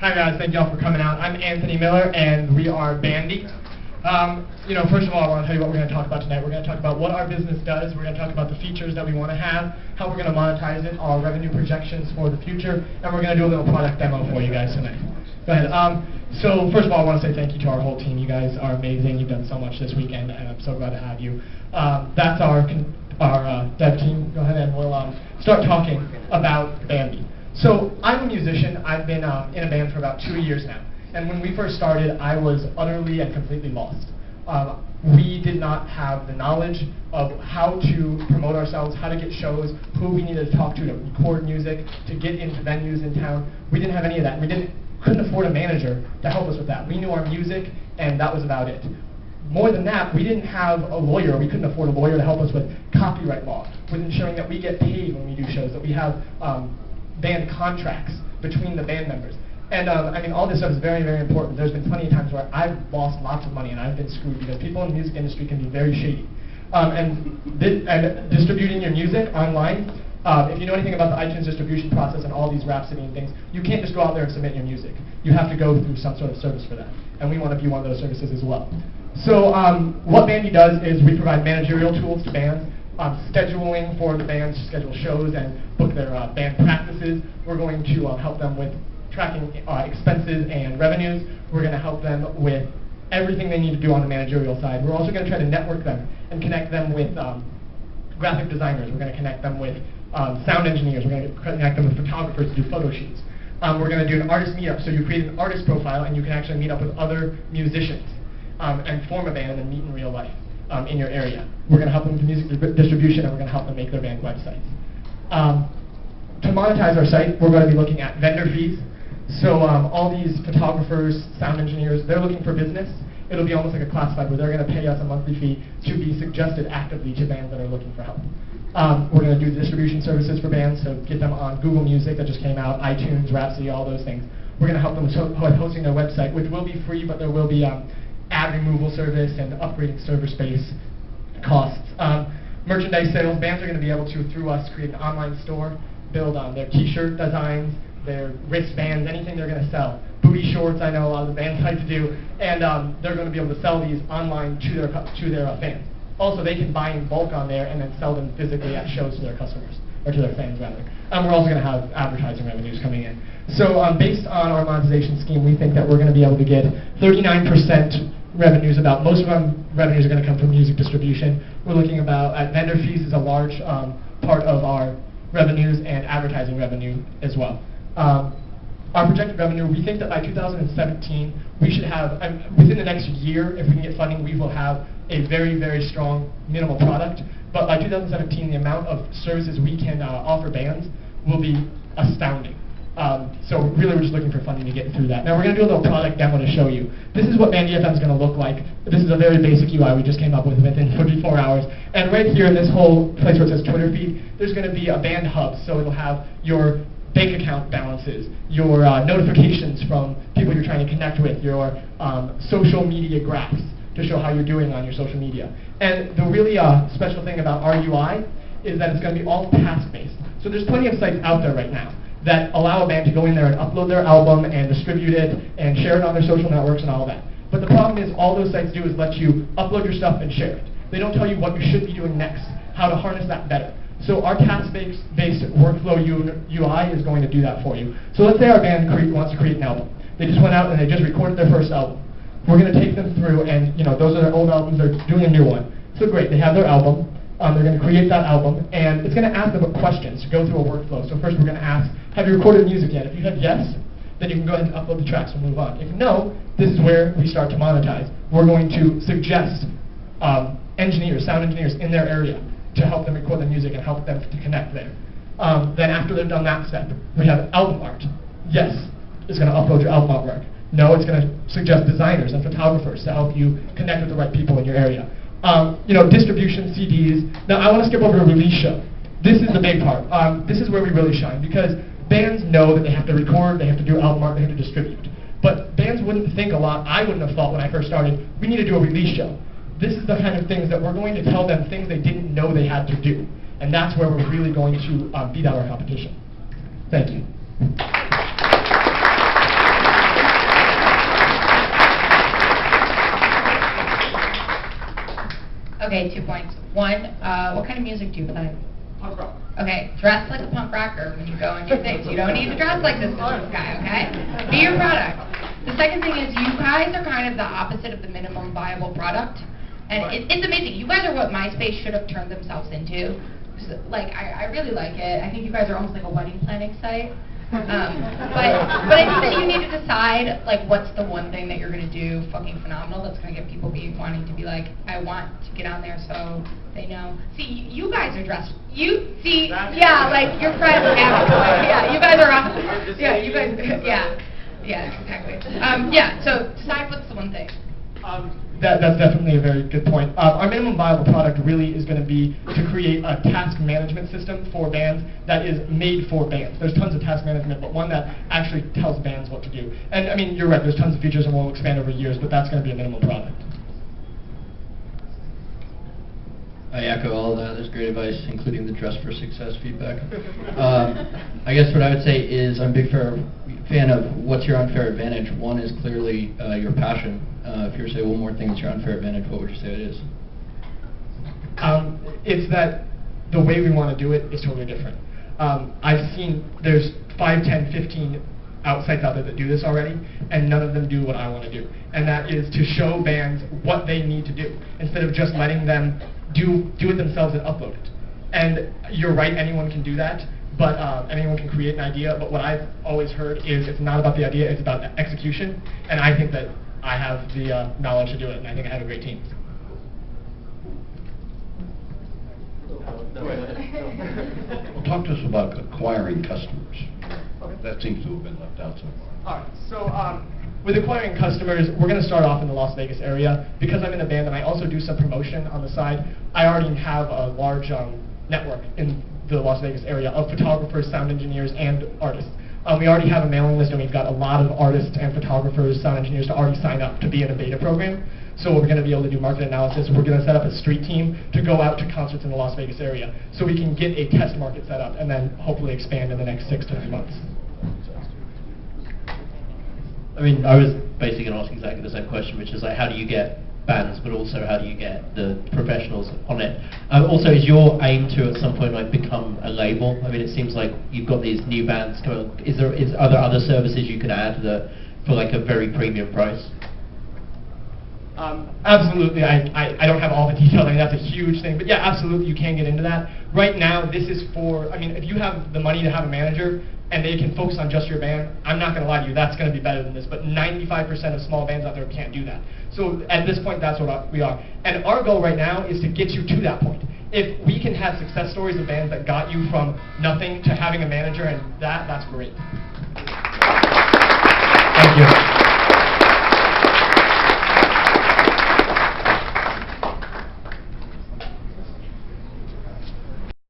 Hi guys, thank y'all for coming out. I'm Anthony Miller, and we are Bandy. First of all, I want to tell you what we're going to talk about tonight. We're going to talk about what our business does. We're going to talk about the features that we want to have, how we're going to monetize it, our revenue projections for the future, and we're going to do a little product demo for you guys tonight. Go ahead. So first of all, I want to say thank you to our whole team. You guys are amazing. You've done so much this weekend, and I'm so glad to have you. That's our dev team. Go ahead and we'll start talking about Bandy. So I'm a musician. I've been in a band for about 2 years now. And when we first started, I was utterly and completely lost. We did not have the knowledge of how to promote ourselves, how to get shows, who we needed to talk to record music, to get into venues in town. We didn't have any of that. We couldn't afford a manager to help us with that. We knew our music, and that was about it. More than that, we didn't have a lawyer. We couldn't afford a lawyer to help us with copyright law, with ensuring that we get paid when we do shows, that we have band contracts between the band members. And all this stuff is very, very important. There's been plenty of times where I've lost lots of money and I've been screwed because people in the music industry can be very shady. And distributing your music online, if you know anything about the iTunes distribution process and all these Rhapsody and things, you can't just go out there and submit your music. You have to go through some sort of service for that. And we want to be one of those services as well. So what Bandy does is we provide managerial tools to bands, scheduling for the bands to schedule shows and book their band practices. We're going to help them with tracking expenses and revenues. We're going to help them with everything they need to do on the managerial side. We're also going to try to network them and connect them with graphic designers. We're going to connect them with sound engineers. We're going to connect them with photographers to do photo shoots. We're going to do an artist meetup, so you create an artist profile and you can actually meet up with other musicians and form a band and meet in real life in your area. We're going to help them with music distribution, and we're going to help them make their band websites. To monetize our site, we're going to be looking at vendor fees. So all these photographers, sound engineers, they're looking for business. It'll be almost like a classified where they're going to pay us a monthly fee to be suggested actively to bands that are looking for help. We're going to do distribution services for bands, so get them on Google Music that just came out, iTunes, Rhapsody, all those things. We're going to help them with hosting their website, which will be free, but there will be ad removal service and upgrading server space costs. Merchandise sales, bands are going to be able to, through us, create an online store, build their t-shirt designs, their wristbands, anything they're going to sell. Booty shorts, I know a lot of the bands like to do, and they're going to be able to sell these online to their fans. Also, they can buy in bulk on there and then sell them physically at shows to their customers, or to their fans rather. We're also going to have advertising revenues coming in. So based on our monetization scheme, we think that we're going to be able to get 39% revenues. About most of our revenues are going to come from music distribution. We're looking at vendor fees is a large part of our revenues, and advertising revenue as well. Our projected revenue, we think that by 2017, we should have, within the next year, if we can get funding, we will have a very, very strong minimal product. But by 2017, the amount of services we can offer bands will be astounding. So really, we're just looking for funding to get through that. Now we're going to do a little product demo to show you. This is what Bandy FM is going to look like. This is a very basic UI we just came up with within 44 hours. And right here in this whole place where it says Twitter feed, there's going to be a band hub. So it'll have your bank account balances, your notifications from people you're trying to connect with, your social media graphs to show how you're doing on your social media. And the really special thing about our UI is that it's going to be all task-based. So there's plenty of sites out there right now that allow a band to go in there and upload their album and distribute it and share it on their social networks and all that. But the problem is all those sites do is let you upload your stuff and share it. They don't tell you what you should be doing next, how to harness that better. So our task-based workflow UI is going to do that for you. So let's say our band wants to create an album. They just went out and they just recorded their first album. We're going to take them through, and those are their old albums, they're doing a new one. So great, they have their album. They're going to create that album, and it's going to ask them questions to go through a workflow. So first we're going to ask, have you recorded music yet? If you have yes, then you can go ahead and upload the tracks and move on. If no, this is where we start to monetize. We're going to suggest engineers, sound engineers in their area to help them record the music and help them to connect there. Then after they've done that step, we have album art. Yes, it's going to upload your album artwork. No, it's going to suggest designers and photographers to help you connect with the right people in your area. Distribution, CDs. Now I want to skip over to release show. This is the big part. This is where we really shine, because bands know that they have to record, they have to do album art, they have to distribute. But bands wouldn't think a lot, I wouldn't have thought when I first started, we need to do a release show. This is the kind of things that we're going to tell them things they didn't know they had to do. And that's where we're really going to beat out our competition. Thank you. Okay, 2 points. One, what kind of music do you play? Punk rock. Okay, dress like a punk rocker when you go and do things. You don't need to dress like this guy, okay? Be your product. The second thing is you guys are kind of the opposite of the minimum viable product. And it's amazing. You guys are what MySpace should have turned themselves into. Like, I really like it. I think you guys are almost like a wedding planning site. But I think that you need to decide, like, what's the one thing that you're going to do fucking phenomenal that's going to get people wanting to be like, I want to get on there so they know. See, you guys are dressed. Yeah, like, your friends have yeah, you guys are off. Yeah, you guys, yeah, exactly. Yeah, so decide what's the one thing. That's definitely a very good point. Our minimum viable product really is going to be to create a task management system for bands that is made for bands. There's tons of task management, but one that actually tells bands what to do. And I mean, you're right, there's tons of features and we'll expand over years, but that's going to be a minimum product. I echo all of that. There's great advice, including the dress for success feedback. I guess what I would say is I'm a big fan of what's your unfair advantage. One is clearly your passion. If you were to say one more thing that's your unfair advantage, what would you say it is? It's that the way we want to do it is totally different. I've seen there's 5, 10, 15 sites out there that do this already, and none of them do what I want to do. And that is to show bands what they need to do, instead of just letting them do it themselves and upload it. And you're right, anyone can do that, but anyone can create an idea, but what I've always heard is it's not about the idea, it's about the execution, and I think that I have the knowledge to do it, and I think I have a great team. Well, talk to us about acquiring customers. That seems to have been left out so far. Alright, so with acquiring customers, we're going to start off in the Las Vegas area. Because I'm in a band and I also do some promotion on the side, I already have a large network in the Las Vegas area of photographers, sound engineers, and artists. We already have a mailing list, and we've got a lot of artists and photographers, sound engineers to already sign up to be in a beta program. So we're going to be able to do market analysis. We're going to set up a street team to go out to concerts in the Las Vegas area so we can get a test market set up and then hopefully expand in the next 6 to 9 months. I mean, I was basically going to ask exactly the same question, which is like, how do you get bands, but also how do you get the professionals on it? Also, is your aim to at some point like become a label? I mean, it seems like you've got these new bands coming. Are there other services you can add that for like a very premium price? Absolutely. I don't have all the details. I mean, that's a huge thing. But yeah, absolutely, you can get into that. Right now, this is for, I mean, if you have the money to have a manager and they can focus on just your band, I'm not going to lie to you, that's going to be better than this. But 95% of small bands out there can't do that. So at this point, that's what we are. And our goal right now is to get you to that point. If we can have success stories of bands that got you from nothing to having a manager and that's great. Thank you.